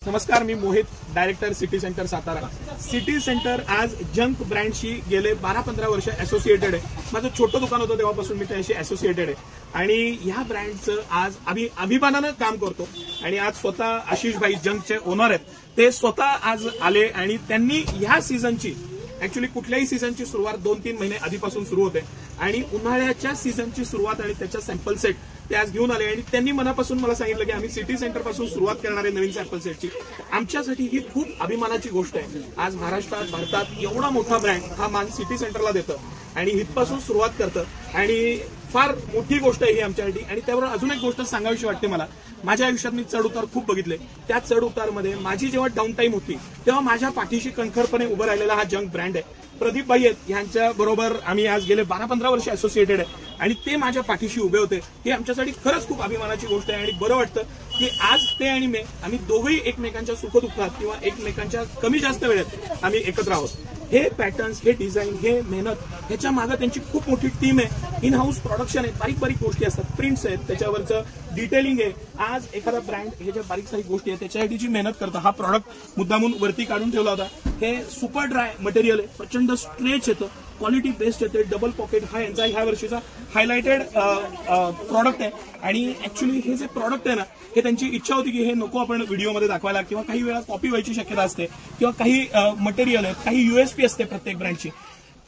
नमस्कार, मी Mohit, director city centre Satara. City centre आज जंक ब्रँडशी गेले 12-15 वर्ष असोसिएटेड आहे. माझं छोटं दुकान होतं तेव्हापासून मी त्याशी असोसिएटेड आहे आणि ह्या ब्रँडचं आज अभिमानानं काम करतो. आणि आज स्वतः आशिष भाई जंकचे ओनर आहेत, ते स्वतः आज आले आणि त्यांनी ह्या सीझनची ऍक्च्युअली कुठल्याही सीझनची सुरुवात 2-3 महिने आधीपासून सुरू होते आणि उन्हाळ्याच्या सीझनची सुरुवात आणि त्याच्या सॅम्पल सेट ते आज घेऊन आले आणि त्यांनी मनापासून मला सांगितलं की आम्ही सिटी सेंटर पासून सुरुवात करणार आहे नवीन सॅम्पल सेटची. आमच्यासाठी ही खूप अभिमानाची गोष्ट आहे. आज महाराष्ट्रात भारतात एवढा मोठा ब्रँड हा मान सिटी सेंटरला देतं आणि इथपासून सुरुवात करतं आणि फार मोठी गोष्ट आहे ही आमच्यासाठी. आणि त्याबरोबर अजून एक गोष्ट सांगावीशी वाटते मला. माझ्या आयुष्यात मी चढ उतार खूप बघितले. त्या चढ उतारमध्ये माझी जेव्हा डाऊन टाईम होती तेव्हा माझ्या पाठीशी कणखरपणे उभं राहिलेला हा जंक ब्रँड आहे. प्रदीप भाई आहेत, यांच्या बरोबर आम्ही आज गेले 12-15 वर्ष असोसिएटेड आहे आणि ते माझ्या पाठीशी उभे होते. हे आमच्यासाठी खरंच खूप अभिमानाची गोष्ट आहे आणि बरं वाटतं की आज ते आणि मी आम्ही दोघंही एकमेकांच्या सुखदुःखात किंवा एकमेकांच्या कमी जास्त वेळेत आम्ही एकत्र आहोत. हे पॅटर्न्स, हे डिझाईन, हे मेहनत, ह्याच्या मागे त्यांची खूप मोठी टीम आहे. इन हाऊस प्रोडक्शन आहे, बारीक बारीक गोष्टी असतात, प्रिंट्स आहेत, त्याच्यावरचं डिटेलिंग आहे. आज एखादा ब्रँड हे ज्या बारीक सारीक गोष्टी आहेत त्याच्यासाठी जी मेहनत करतं. हा प्रॉडक्ट मुद्दामून वरती काढून ठेवला होता. हे सुपर ड्राय मटेरियल आहे, प्रचंड स्ट्रेच येतं, क्वालिटी बेस्ट येते, डबल पॉकेट. हा यांचा ह्या वर्षीचा हायलाइटेड प्रॉडक्ट आहे. आणि ऍक्च्युली हे जे प्रॉडक्ट आहे ना, हे त्यांची इच्छा होती की हे नको आपण व्हिडिओमध्ये दाखवायला किंवा काही वेळा कॉपी व्हायची शक्यता असते किंवा काही मटेरियल आहेत, काही यूएसपी असते प्रत्येक ब्रँडची.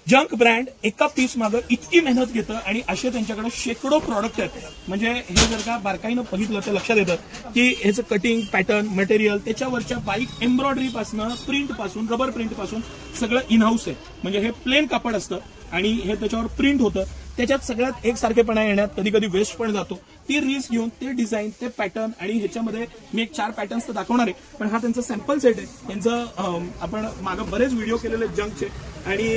जंक ब्रँड एका पीस मागं इतकी मेहनत घेतं आणि असे त्यांच्याकडे शेकडो प्रॉडक्ट आहेत. म्हणजे हे जर का बारकाईनं बघितलं तर लक्षात येतं की ह्याचं कटिंग, पॅटर्न, मटेरियल, त्याच्यावरच्या बारीक एम्ब्रॉयडरी पासून, प्रिंट पासून, रबर प्रिंट पासून सगळं इन हाऊस आहे. म्हणजे हे प्लेन कापड असतं आणि हे त्याच्यावर प्रिंट होतं. त्याच्यात सगळ्यात एकसारखेपणा येण्यात कधी कधी वेस्ट पण जातो. ती रिस्क घेऊन ते डिझाईन, ते पॅटर्न आणि ह्याच्यामध्ये मी एक 4 पॅटर्न्स तर दाखवणार आहे, पण हा त्यांचा सॅम्पल सेट आहे. त्यांचं आपण मागं बरेच व्हिडिओ केलेले जंकचे. आणि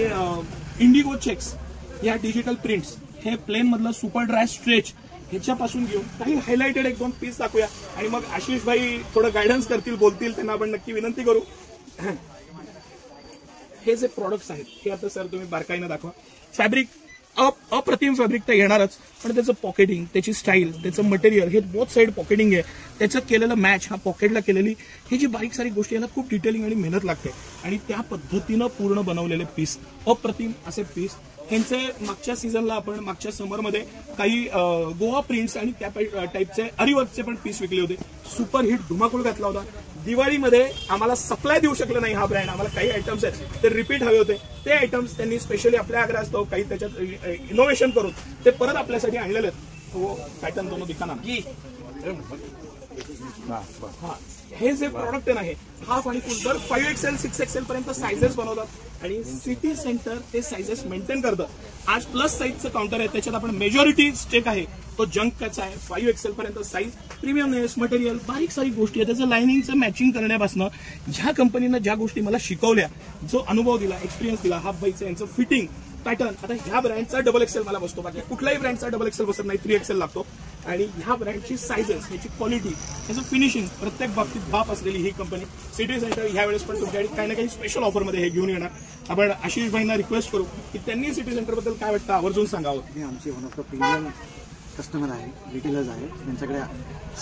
इंडिगो चेक्स या डिजिटल प्रिंट्स, हे प्लेन मधलं सुपर ड्राय स्ट्रेच, ह्याच्यापासून घेऊन काही हायलाइटेड 1-2 पीस दाखवूया आणि मग आशिष भाई थोडं गायडन्स करतील, बोलतील, त्यांना आपण नक्की विनंती करू. हे जे प्रॉडक्ट्स आहेत हे आता सर तुम्ही बारकाईनं दाखवा. फॅब्रिक अप्रतिम फॅब्रिक तर घेणारच, पण त्याचं पॉकेटिंग, त्याची स्टाईल, त्याचं मटेरियल, हे बोथ साईड पॉकेटिंग आहे, त्याचं केलेलं मॅच, हा पॉकेटला केलेली ही जी बारीक सारीक गोष्टी आहे ना, खूप डिटेलिंग आणि मेहनत लागते. आणि त्या पद्धतीनं पूर्ण बनवलेले पीस, अप्रतिम असे पीस. ह्यांचे मागच्या सीझनला आपण मागच्या समरमध्ये काही गोवा प्रिंट्स आणि त्या टाईपचे अरिवर्कचे पण पीस विकले होते. सुपर हिट धुमाकूळ घातला होता. दिवाळीमध्ये आम्हाला सप्लाय देऊ शकलं नाही हा ब्रँड. आम्हाला काही आयटम्स आहेत ते रिपीट हवे होते. ते आयटम्स त्यांनी स्पेशली आपल्या आग्रहास्तव काही त्याच्यात इनोव्हेशन करून ते परत आपल्यासाठी आणलेले आहेत. तो पॅटर्न दोनों दिखाना. हे जे प्रॉडक्ट आहे ना, हे हाफ आणि फुल दर 5XL 6XL पर्यंत सायझेस बनवतात आणि सिटी सेंटर ते सायझेस मेंटेन करतं. आज प्लस साईजचं काउंटर आहे, त्याच्यात आपण मेजॉरिटी स्टेक आहे तो जंकचा आहे. 5XL पर्यंत साईज, प्रीमियमनेस, मटेरियल, बारीक सारीक गोष्टी आहे. त्याचं लाइनिंगचं मॅचिंग करण्यापासून ह्या कंपनीनं ज्या गोष्टी मला शिकवल्या, जो अनुभव दिला, एक्सपिरियन्स दिला, हाफ बाईचं यांचं फिटिंग, पॅटर्न. आता ह्या ब्रँडचा XXL मला बसतो, बाकी कुठल्याही ब्रँडचा XXL बसत नाही, 3XL लागतो. आणि ह्या ब्रँडची सायझेस, ह्याची क्वालिटी, ह्याचं फिनिशिंग, प्रत्येक बाबतीत बाप असलेली ही कंपनी सिटी सेंटर ह्या वेळेस पण तुमच्याकडे काही ना काही स्पेशल ऑफरमध्ये हे घेऊन येणार. आपण आशिष भाईंना रिक्वेस्ट करू की त्यांनी सिटी सेंटरबद्दल काय वाटतं आवर्जून सांगावं. हे आमची one of the premium customer आहे, रिटेलर्स आहे. त्यांच्याकडे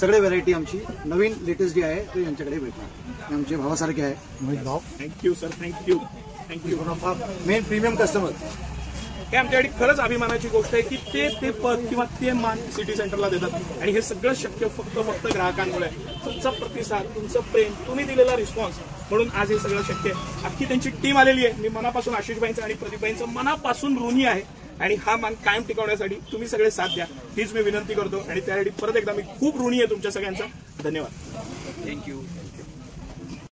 सगळे व्हरायटी आमची नवीन लेटेस्ट जी आहे ते यांच्याकडे भेटणार. आमचे भावासारखे आहे मोहित भाऊ. Thank you sir, thank you. One of the main premium customer. हे आमच्यासाठी खरंच अभिमानाची गोष्ट आहे की ते पद किंवा ते मान सिटी सेंटरला देतात. आणि हे सगळं शक्य फक्त ग्राहकांमुळे. तुमचा प्रतिसाद, तुमचं प्रेम, तुम्ही दिलेला रिस्पॉन्स, म्हणून आज हे सगळं शक्य आहे. अख्खी त्यांची टीम आलेली आहे. मी मनापासून आशिष भाईंचं आणि प्रदीप भाईंचं मनापासून ऋणी आहे आणि हा मान कायम टिकवण्यासाठी तुम्ही सगळे साथ द्या हीच मी विनंती करतो. आणि त्यासाठी परत एकदा मी खूप ऋणी आहे तुमच्या सगळ्यांचा. धन्यवाद. थँक्यू.